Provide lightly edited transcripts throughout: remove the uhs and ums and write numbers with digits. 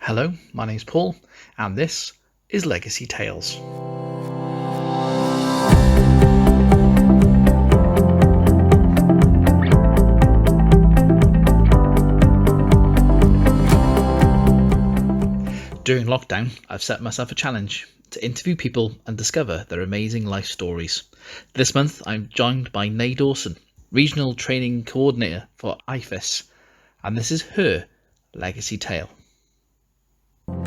Hello, my name's Paul, and this is Legacy Tales. During lockdown, I've set myself a challenge to interview people and discover their amazing life stories. This month, I'm joined by Nay Dawson, Regional Training Co-ordinator for IFES, and this is her legacy tale. I'm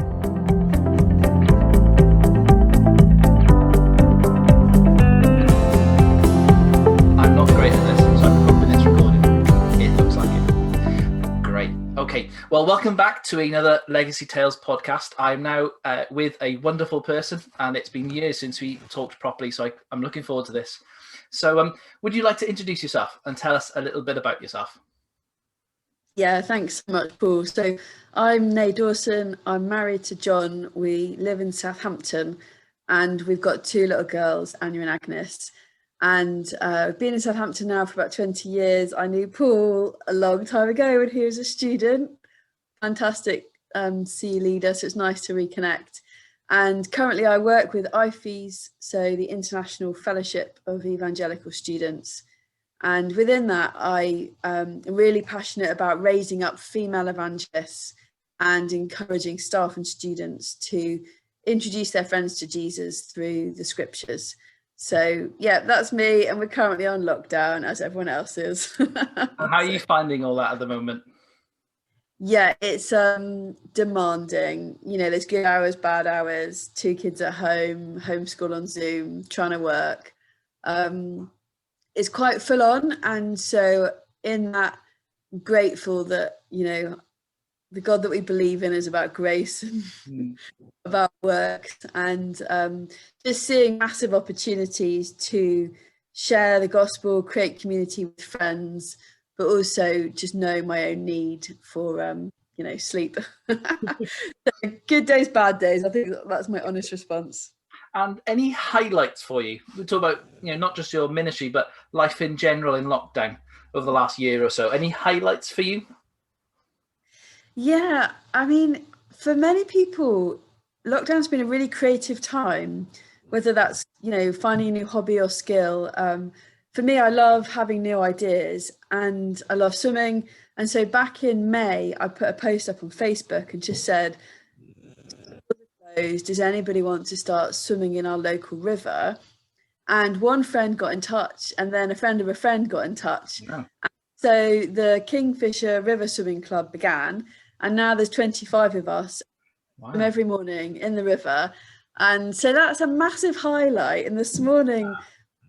not great at this, so I'm hoping it's recorded. It looks like it. Great. Okay. Well, welcome back to another Legacy Tales podcast. I'm now with a wonderful person, and it's been years since we talked properly, so I'm looking forward to this. So would you like to introduce yourself and tell us a little bit about yourself? Yeah, thanks so much, Paul. So I'm Nay Dawson. I'm married to John. We live in Southampton, and we've got two little girls, Anya and Agnes. And I've been in Southampton now for about 20 years. I knew Paul a long time ago when he was a student. Fantastic CE leader, so it's nice to reconnect. And currently I work with IFES, so the International Fellowship of Evangelical Students. And within that, I am really passionate about raising up female evangelists and encouraging staff and students to introduce their friends to Jesus through the scriptures. So yeah, that's me, and we're currently on lockdown as everyone else is. How are you finding all that at the moment? Yeah, it's demanding. You know, there's good hours, bad hours, two kids at home, homeschool on Zoom, trying to work. It's quite full on, and so in that, grateful that, you know, the God that we believe in is about grace and about work, and just seeing massive opportunities to share the gospel, create community with friends, but also just know my own need for you know, sleep. So, good days, bad days. I think that's my honest response. And any highlights for you? We talk about, you know, not just your ministry, but life in general in lockdown over the last year or so. Any highlights for you? Yeah, I mean, for many people, lockdown's been a really creative time, whether that's, you know, finding a new hobby or skill. For me, I love having new ideas and I love swimming. And so back in May, I put a post up on Facebook and just said, does anybody want to start swimming in our local river? And one friend got in touch, and then a friend of a friend got in touch. Oh. So the Kingfisher River Swimming Club began, and now there's 25 of us. Wow. Every morning in the river. And so that's a massive highlight. And this morning I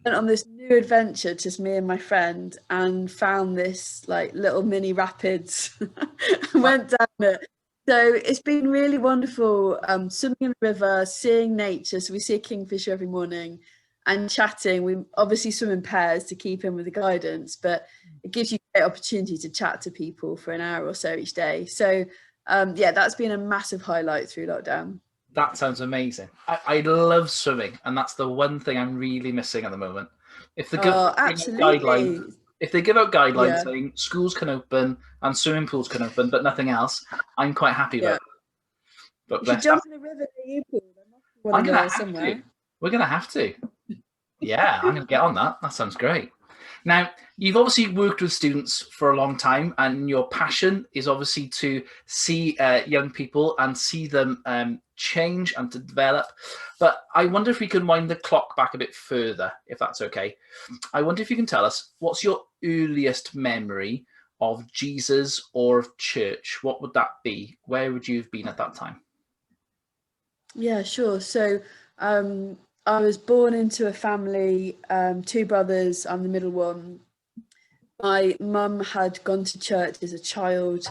went on this new adventure, just me and my friend, and found this like little mini rapids and went down it. So it's been really wonderful swimming in the river, seeing nature. So we see a kingfisher every morning and chatting. We obviously swim in pairs to keep in with the guidance, but it gives you a great opportunity to chat to people for an hour or so each day. So yeah, that's been a massive highlight through lockdown. That sounds amazing. I love swimming, and that's the one thing I'm really missing at the moment. If they give absolutely. If they give out guidelines Yeah. saying schools can open and swimming pools can open, but nothing else, I'm quite happy about it. But you should jump in the river near you, Paul. There must be one I'm gonna have somewhere. to. We're gonna have to. Yeah, I'm gonna get on that. That sounds great. Now, you've obviously worked with students for a long time, and your passion is obviously to see young people and see them change and to develop. But I wonder if we can wind the clock back a bit further, if that's okay. I wonder if you can tell us, what's your earliest memory of Jesus or of church? What would that be? Where would you have been at that time? Yeah, sure. So I was born into a family, two brothers, I'm the middle one. My mum had gone to church as a child,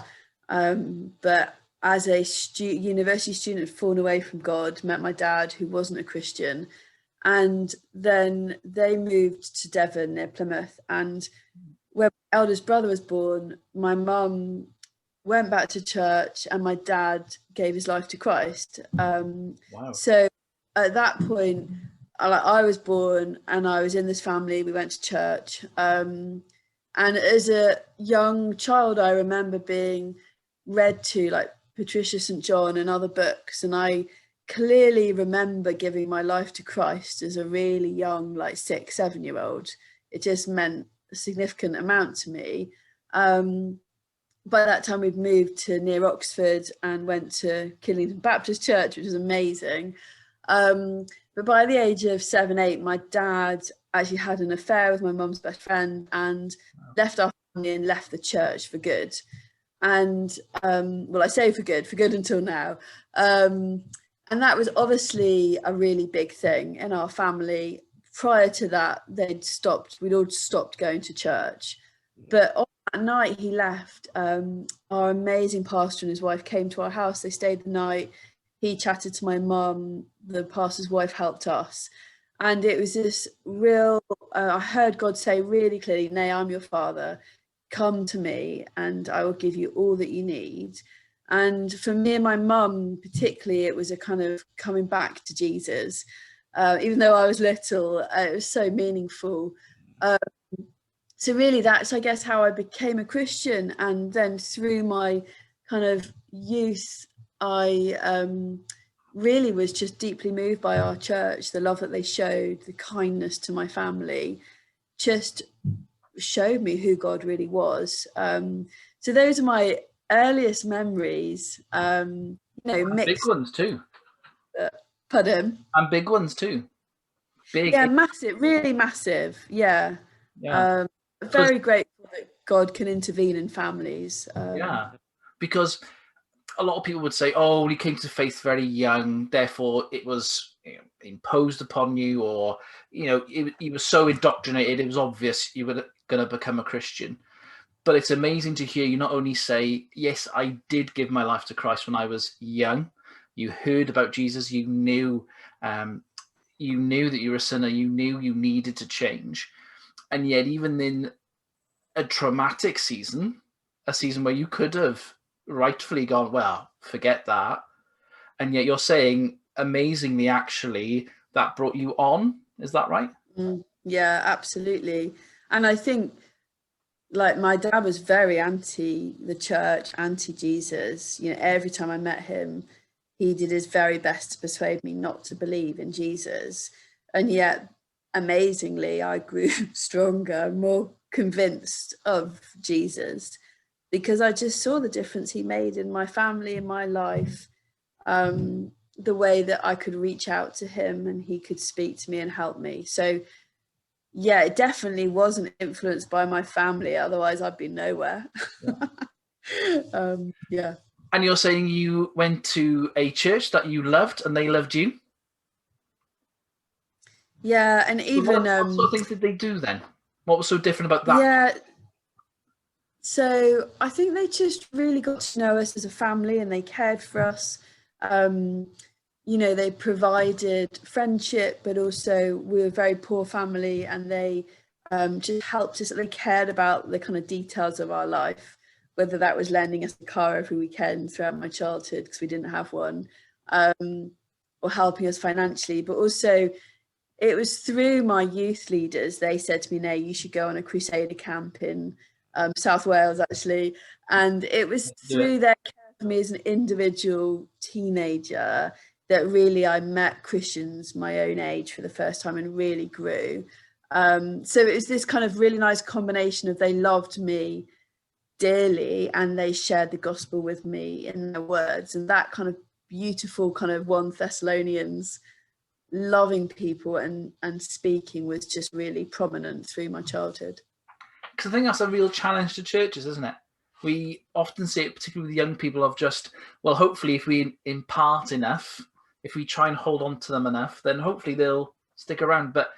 but as a university student, fallen away from God, met my dad, who wasn't a Christian. And then they moved to Devon near Plymouth. And where my eldest brother was born, my mum went back to church and my dad gave his life to Christ. Wow. So at that point, I was born and I was in this family. We went to church. And as a young child, I remember being read to like Patricia St. John and other books, and I clearly remember giving my life to Christ as a really young, like 6-7-year-old. It just meant a significant amount to me. By that time we'd moved to near Oxford and went to Killington Baptist Church, which was amazing. But by the age of 7-8, my dad actually had an affair with my mum's best friend and left our family and left the church for good. And well, I say for good until now. And that was obviously a really big thing in our family. Prior to that, we'd all stopped going to church. But on that night he left, our amazing pastor and his wife came to our house. They stayed the night. He chatted to my mum. The pastor's wife helped us. And it was this real, I heard God say really clearly, "Nay, I'm your father. Come to me and I will give you all that you need." And for me and my mum particularly, it was a kind of coming back to Jesus. Even though I was little, it was so meaningful. So really that's, I guess, how I became a Christian. And then through my kind of youth, I really was just deeply moved by our church, the love that they showed, the kindness to my family, just showed me who God really was. So those are my earliest memories, mixed. Big ones too. Pardon? And big ones too. Big. Yeah, massive, really massive. Yeah. Yeah. Very grateful that God can intervene in families. Yeah, because a lot of people would say, "Oh, you came to faith very young, therefore it was imposed upon you," or you were so indoctrinated, it was obvious you were going to become a Christian. But it's amazing to hear you not only say, "Yes, I did give my life to Christ when I was young." You heard about Jesus. You knew that you were a sinner. You knew you needed to change, and yet even in a traumatic season, a season where you could have rightfully gone, "Well, forget that," and yet you're saying, amazingly, actually, that brought you on. Is that right? Yeah, absolutely. And I think, like, my dad was very anti the church, anti Jesus. Every time I met him, he did his very best to persuade me not to believe in Jesus. And yet, amazingly, I grew stronger, more convinced of Jesus, because I just saw the difference he made in my family, in my life, the way that I could reach out to him and he could speak to me and help me. So yeah, it definitely wasn't influenced by my family, otherwise I'd be nowhere. Yeah. And you're saying you went to a church that you loved and they loved you? Yeah, and even what sort of things did they do then? What was so different about that? Yeah, so I think they just really got to know us as a family and they cared for us. They provided friendship, but also we were a very poor family, and they just helped us. They cared about the kind of details of our life, whether that was lending us a car every weekend throughout my childhood because we didn't have one, or helping us financially. But also it was through my youth leaders. They said to me, "Nay, you should go on a Crusader camp in South Wales," actually. And it was through their care for me as an individual teenager that really I met Christians my own age for the first time and really grew. So it was this kind of really nice combination of they loved me dearly and they shared the gospel with me in their words, and that kind of beautiful kind of 1 Thessalonians loving people and speaking was just really prominent through my childhood. Because I think that's a real challenge to churches, isn't it? We often see it, particularly with young people, of just, well, hopefully if we impart enough, if we try and hold on to them enough, then hopefully they'll stick around. But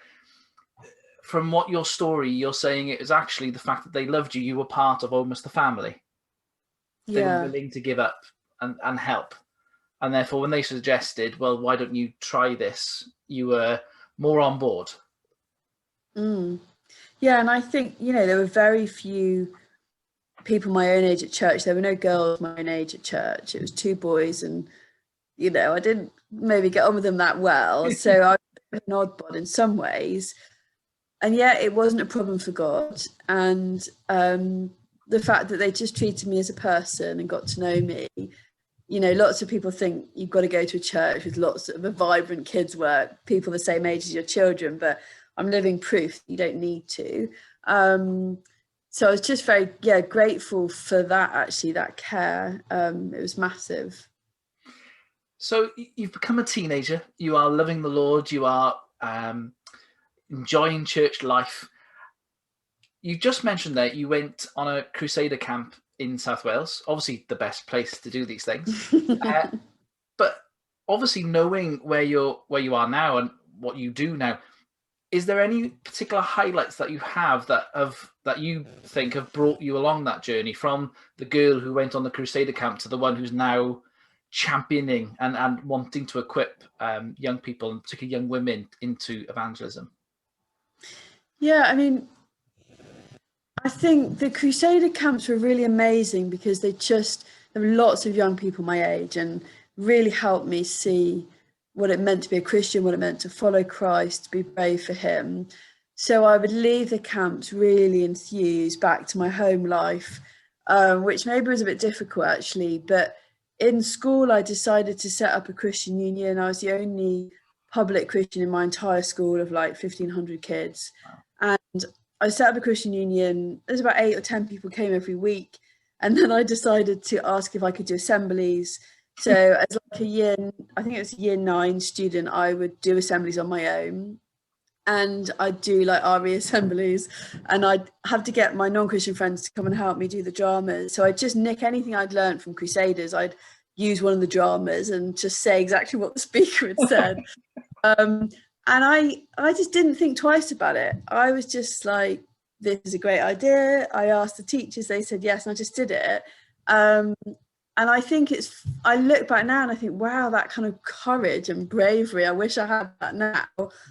from what your story, you're saying it was actually the fact that they loved you. You were part of almost the family. They were willing to give up and help. And therefore, when they suggested, well, why don't you try this? You were more on board. Yeah, and I think, there were very few people my own age at church. There were no girls my own age at church. It was 2 boys, and I didn't maybe get on with them that well. So I was an oddball in some ways. And yet it wasn't a problem for God. And the fact that they just treated me as a person and got to know me lots of people think you've got to go to a church with lots of a vibrant kids work, people the same age as your children, but I'm living proof that you don't need to. So I was just very, grateful for that, actually, that care. It was massive. So you've become a teenager, you are loving the Lord, you are enjoying church life. You just mentioned that you went on a Crusader camp in South Wales, obviously the best place to do these things. But obviously knowing where you are now and what you do now, is there any particular highlights that you have that you think have brought you along that journey, from the girl who went on the Crusader camp to the one who's now championing and wanting to equip young people, and particularly young women, into evangelism? Yeah, I mean, I think the Crusader camps were really amazing because there were lots of young people my age, and really helped me see what it meant to be a Christian, what it meant to follow Christ, to be brave for him. So I would leave the camps really enthused back to my home life, which maybe was a bit difficult actually. But in school, I decided to set up a Christian union. I was the only public Christian in my entire school of like 1,500 kids. Wow. And I set up a Christian union. There's about 8 or 10 people came every week. And then I decided to ask if I could do assemblies. So as like I think it was a year 9 student, I would do assemblies on my own. And I'd do like RE assemblies, and I'd have to get my non-Christian friends to come and help me do the dramas. So I'd just nick anything I'd learned from Crusaders. I'd use one of the dramas and just say exactly what the speaker had said. And I just didn't think twice about it. I was just like, this is a great idea. I asked the teachers, they said yes, and I just did it. And I think I look back now and I think, wow, that kind of courage and bravery, I wish I had that now.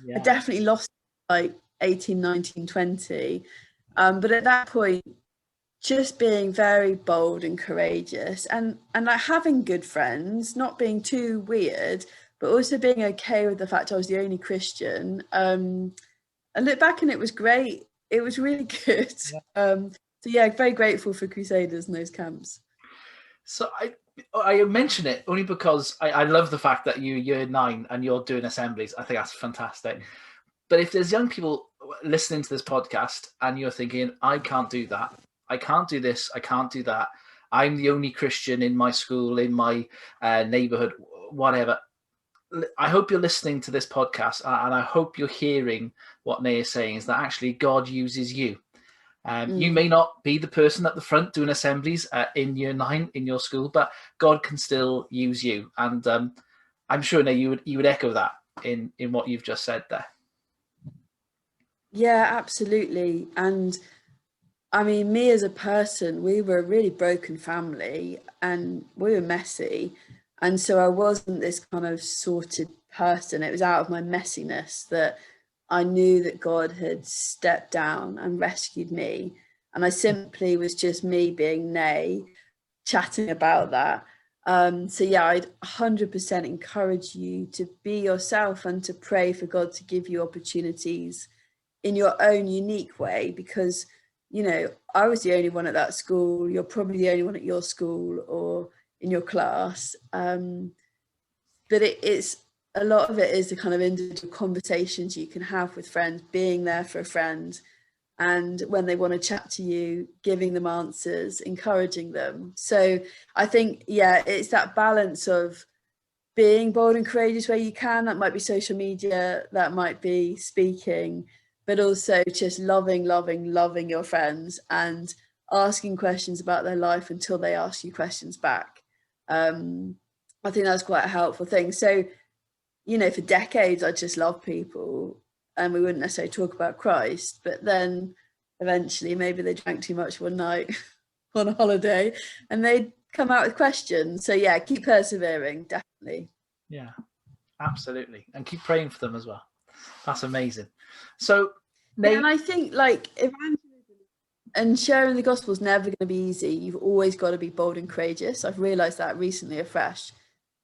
Yeah. I definitely lost like 18, 19, 20. But at that point, just being very bold and courageous, and like having good friends, not being too weird, but also being okay with the fact I was the only Christian. I look back and it was great. It was really good. Yeah. So yeah, very grateful for Crusaders and those camps. So I mention it only because I love the fact that you're year 9 and you're doing assemblies. I think that's fantastic. But if there's young people listening to this podcast and you're thinking, I can't do that, I can't do this, I can't do that, I'm the only Christian in my school, in my neighborhood, whatever. I hope you're listening to this podcast, and I hope you're hearing what Nay is saying, is that actually God uses you. You may not be the person at the front doing assemblies in year 9 in your school, but God can still use you. And I'm sure, Nay, you would echo that in what you've just said there. Yeah, absolutely. And I mean, me as a person, we were a really broken family and we were messy. And so I wasn't this kind of sorted person. It was out of my messiness that I knew that God had stepped down and rescued me. And I simply was just me being Nay, chatting about that. So yeah, I'd 100% encourage you to be yourself and to pray for God to give you opportunities in your own unique way, because, you know, I was the only one at that school. You're probably the only one at your school or in your class. But it's a lot of it is the kind of individual conversations you can have with friends, being there for a friend, and when they want to chat to you, giving them answers, encouraging them. So I think, yeah, it's that balance of being bold and courageous where you can. That might be social media, that might be speaking, but also just loving your friends and asking questions about their life until they ask you questions back. I think that's quite a helpful thing. So, you know, for decades, I just loved people and we wouldn't necessarily talk about Christ, but then eventually maybe they drank too much one night on a holiday and they'd come out with questions. So yeah, keep persevering, definitely. Yeah, absolutely. And keep praying for them as well. That's amazing. So, Nay, and I think like evangelism and sharing the gospel is never going to be easy. You've always got to be bold and courageous. I've realised that recently afresh.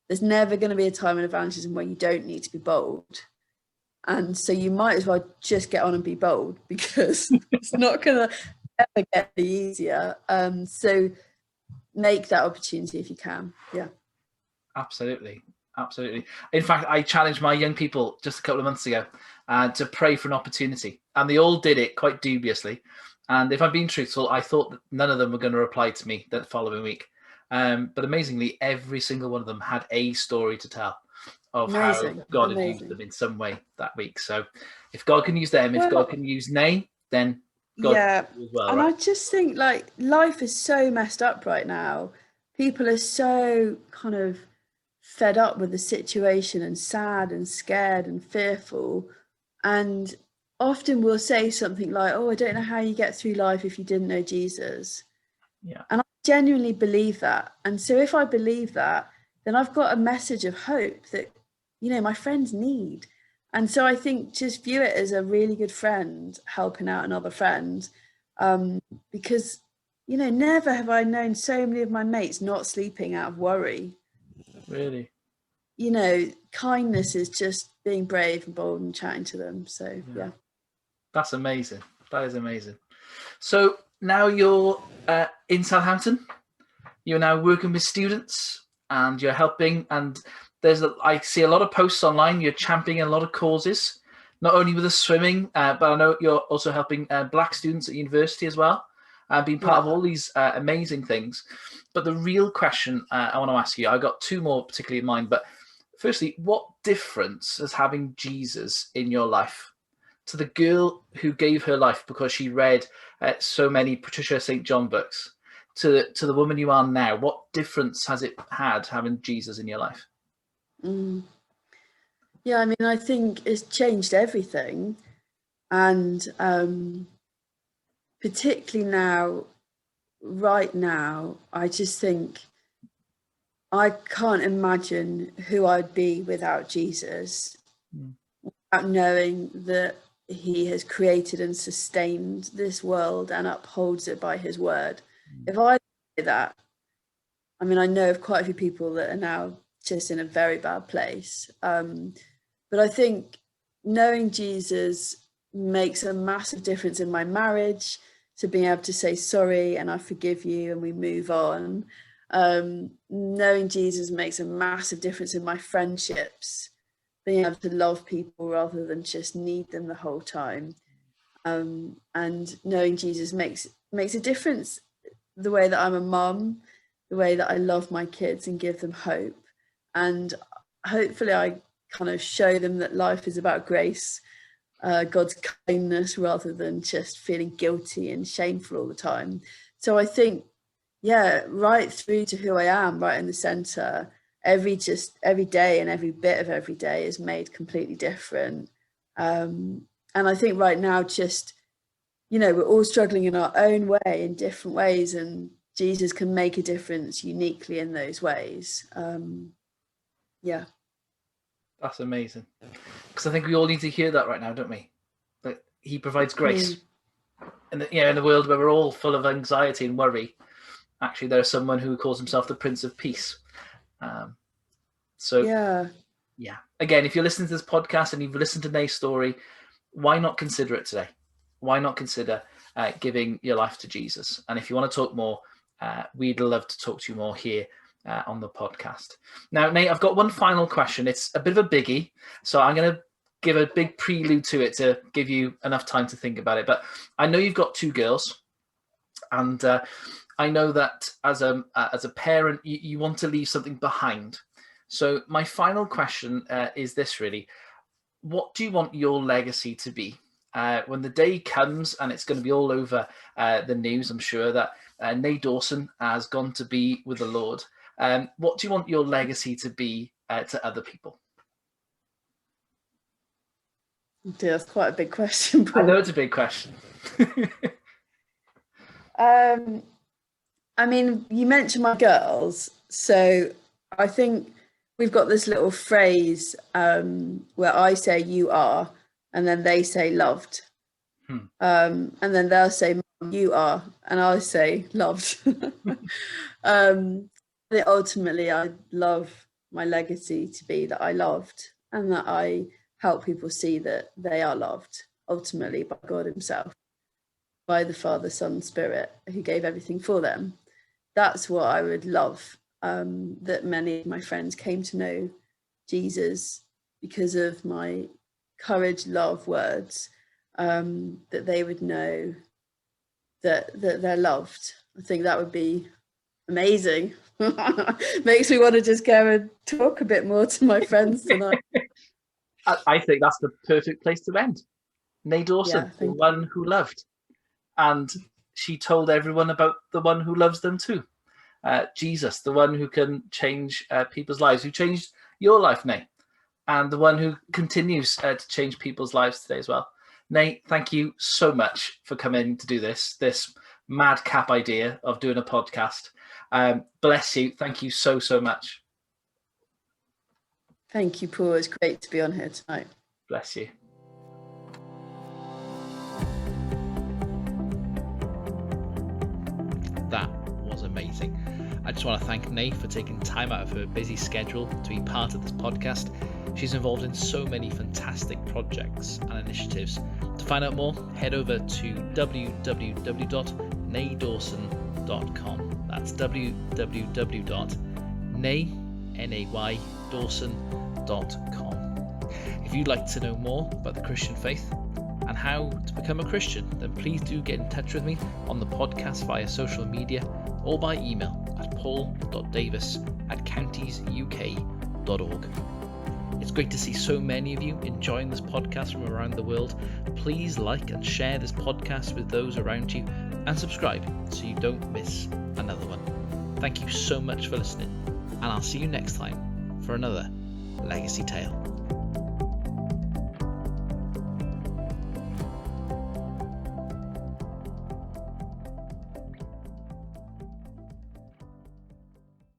There's never going to be a time in evangelism where you don't need to be bold. And so you might as well just get on and be bold, because it's not going to ever get any easier. So make that opportunity if you can. Yeah. Absolutely. Absolutely. In fact, I challenged my young people just a couple of months ago to pray for an opportunity, and they all did it quite dubiously. And if I'm being truthful, I thought that none of them were going to reply to me that following week. But amazingly, every single one of them had a story to tell of how God had used them in some way that week. So if God can use them, if God can use Nay, then God can use as well, and right? I just think like life is so messed up right now. People are so kind of fed up with the situation and sad and scared and fearful, and often we'll say something like, oh, I don't know how you get through life if you didn't know Jesus. Yeah. And I genuinely believe that. And so if I believe that, then I've got a message of hope that, you know, my friends need. And so I think just view it as a really good friend helping out another friend, because, you know, never have I known so many of my mates not sleeping out of worry. Really? You know, kindness is just being brave and bold and chatting to them. So, yeah. That's amazing. That is amazing. So now you're in Southampton. You're now working with students and you're helping. And I see a lot of posts online. You're championing a lot of causes, not only with the swimming, but I know you're also helping Black students at university as well, being part of all these amazing things. But the real question I want to ask you, I got two more particularly in mind. But firstly, what difference is having Jesus in your life? To the girl who gave her life because she read so many Patricia St. John books, to the woman you are now, what difference has it had having Jesus in your life? Yeah, I mean, I think it's changed everything. And particularly now, right now, I just think I can't imagine who I'd be without Jesus, without knowing that he has created and sustained this world and upholds it by his word. If I say that, I mean, I know of quite a few people that are now just in a very bad place. But I think knowing Jesus makes a massive difference in my marriage, to being able to say sorry and I forgive you and we move on. Knowing Jesus makes a massive difference in my friendships, being able to love people rather than just need them the whole time. And knowing Jesus makes a difference the way that I'm a mum, the way that I love my kids and give them hope. And hopefully I kind of show them that life is about grace, God's kindness, rather than just feeling guilty and shameful all the time. So I think, yeah, right through to who I am, right in the center, every day and every bit of every day is made completely different. And I think right now, just, you know, we're all struggling in our own way, in different ways, and Jesus can make a difference uniquely in those ways. Yeah. That's amazing. Because I think we all need to hear that right now, don't we? That he provides grace. And in the world where we're all full of anxiety and worry, actually there's someone who calls himself the Prince of Peace. Yeah. Again, if you're listening to this podcast and you've listened to Nay's story, why not consider it today? Why not consider giving your life to Jesus? And if you want to talk more, we'd love to talk to you more here on the podcast. Now, Nate, I've got one final question. It's a bit of a biggie, so I'm going to give a big prelude to it to give you enough time to think about it. But I know you've got two girls, and I know that as a parent, you want to leave something behind. So my final question is this, really. What do you want your legacy to be? When the day comes, and it's going to be all over the news, I'm sure, that Nay Dawson has gone to be with the Lord. What do you want your legacy to be to other people? That's quite a big question, Paul. I know it's a big question. I mean, you mentioned my girls, so I think we've got this little phrase where I say "you are," and then they say "loved," and then they'll say "Mom, you are," and I'll say "loved." Ultimately, I love my legacy to be that I loved, and that I help people see that they are loved, ultimately by God himself, by the Father, Son, Spirit, who gave everything for them. That's what I would love that many of my friends came to know Jesus because of my courage, love words, that they would know that they're loved. I think that would be amazing. Makes me want to just go and talk a bit more to my friends tonight. I think that's the perfect place to end. Nay Dawson, the one who loved. And she told everyone about the one who loves them too. Jesus, the one who can change people's lives, who changed your life, Nay, and the one who continues to change people's lives today as well. Nay, thank you so much for coming to do this madcap idea of doing a podcast. Bless you. Thank you so much. Thank you, Paul. It's great to be on here tonight. Bless you. That was amazing. I just want to thank Nay for taking time out of her busy schedule to be part of this podcast. She's involved in so many fantastic projects and initiatives. To find out more, head over to www.naydawson.com. That's www.naydawson.com. If you'd like to know more about the Christian faith and how to become a Christian, then please do get in touch with me on the podcast via social media or by email at paul.davis@countiesuk.org. It's great to see so many of you enjoying this podcast from around the world. Please like and share this podcast with those around you and subscribe so you don't miss another one. Thank you so much for listening, and I'll see you next time for another Legacy Tale.